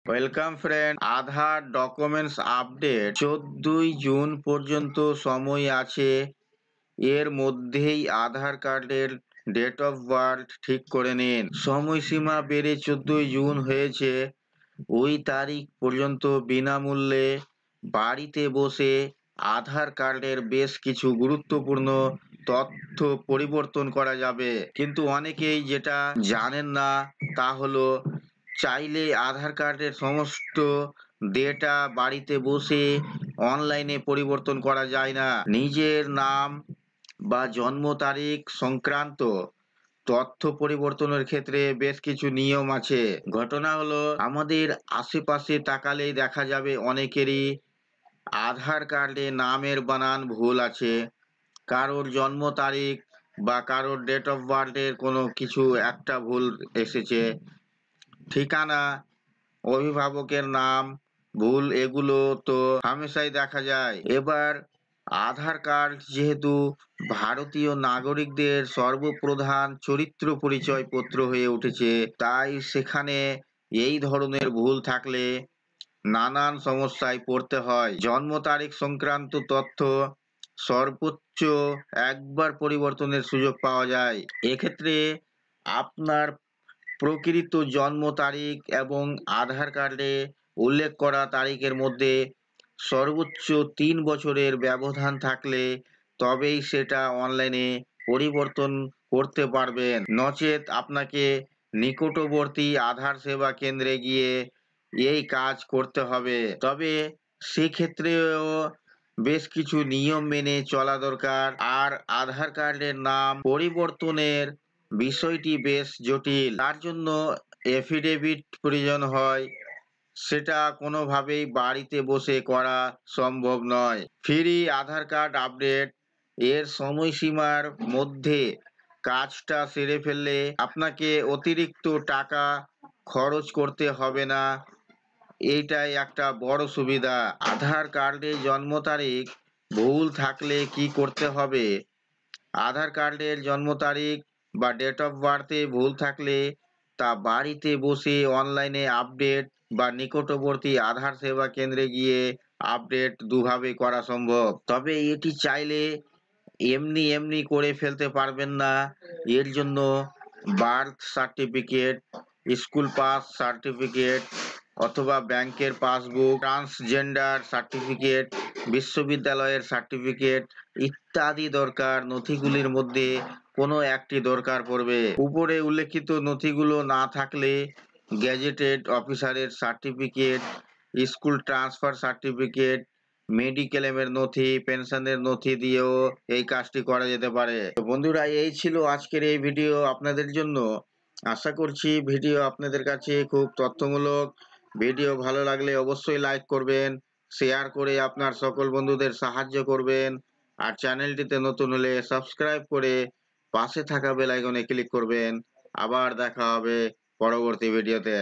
Welcome friend. Aadhaar documents update 14ই June পর্যন্ত সময় আছে। এর মধ্যেই আধার কার্ডের ডেট অফ বার্থ ঠিক করে নিন। সময়সীমা বেড়ে 14ই জুন হয়েছে। ওই তারিখ পর্যন্ত বিনামূল্যে বাড়িতে বসে আধার কার্ডের বেশ কিছু গুরুত্বপূর্ণ তথ্য পরিবর্তন করা যাবে। কিন্তু অনেকেই যেটা জানেন না তা হলো, চাইলে আধার কার্ডের সমস্ত ডেটা বাড়িতে বসে অনলাইনে পরিবর্তন করা যায় না। নিজের নাম বা জন্ম তারিখ সংক্রান্ত তথ্য পরিবর্তনের ক্ষেত্রে বেশ কিছু নিয়ম আছে। ঘটনা হলো, আমাদের আশেপাশে তাকালেই দেখা যাবে অনেকেরই আধার কার্ডে নামের বানান ভুল আছে, কারোর জন্ম তারিখ বা কারোর ডেট অফ বার্থের কোনো কিছু একটা ভুল এসেছে, ঠিকানা, অভিভাবকের নাম ভুল, এগুলো তো হামেশাই দেখা যায়। এবার আধার কার্ড যেহেতু ভারতীয় নাগরিকদের সর্বপ্রধান চরিত্র পরিচয়পত্র হয়ে উঠেছে, তাই সেখানে এই ধরনের ভুল থাকলে নানান সমস্যায় পড়তে হয়। জন্ম তারিখ সংক্রান্ত তথ্য সর্বোচ্চ একবার পরিবর্তনের সুযোগ পাওয়া যায়। এক্ষেত্রে আপনার প্রকৃত জন্ম তারিখ এবং আধার কার্ডে উল্লেখ করা তারিখের মধ্যে সর্বোচ্চ 3 বছরের ব্যবধান থাকলে তবেই সেটা অনলাইনে পরিবর্তন করতে পারবেন। নচেত আপনাকে নিকটবর্তী আধার সেবা কেন্দ্রে গিয়ে এই কাজ করতে হবে। তবে সেক্ষেত্রেও বেশ কিছু নিয়ম মেনে চলা দরকার। আর আধার কার্ডের নাম পরিবর্তনের বিষয়টি বেশ জটিল, তার জন্য এফিডেভিট প্রয়োজন হয়। সেটা কোনোভাবেই বাড়িতে বসে করা সম্ভব নয়। ফ্রি আধার কার্ড আপডেট এর সময়সীমার মধ্যে কাজটা সেরে ফেললে আপনাকে অতিরিক্ত টাকা খরচ করতে হবে না। এইটাই একটা বড় সুবিধা। আধার কার্ডে জন্ম তারিখ ভুল থাকলে কি করতে হবে? আধার কার্ডের জন্ম তারিখ বা ডেট অফ বার্থে ভুল থাকলে তা বাড়িতে বসে অনলাইনে আপডেট বা নিকটবর্তী আধার সেবা কেন্দ্রে গিয়ে আপডেট দুভাবে করা সম্ভব। তবে এটি চাইলে এমনি এমনি করে ফেলতে পারবেন না। এর জন্য birth certificate, school pass certificate অথবা ব্যাংকের পাসবুক, ট্রান্সজেন্ডার সার্টিফিকেট, বিশ্ববিদ্যালয়ের সার্টিফিকেট ইত্যাদি দরকার। নথিগুলির মধ্যে কোনো একটি দরকার পড়বে। উপরে উল্লেখিত নথিগুলো না থাকলে গ্যাজেটেড অফিসারের সার্টিফিকেট, স্কুল ট্রান্সফার সার্টিফিকেট, মেডিক্লেমের নথি, পেনশনের নথি দিয়েও এই কাজটি করা যেতে পারে। তো বন্ধুরা, এই ছিল আজকের এই ভিডিও আপনাদের জন্য। আশা করছি ভিডিও আপনাদের কাছে খুব তথ্যমূলক। ভিডিও ভালো লাগলে অবশ্যই লাইক করবেন, শেয়ার করে আপনার সকল বন্ধুদের সাহায্য করবেন। আর চ্যানেলটিতে নতুন হলে সাবস্ক্রাইব করে পাশে থাকা বেল আইকনে ক্লিক করবেন। আবার দেখা হবে পরবর্তী ভিডিওতে।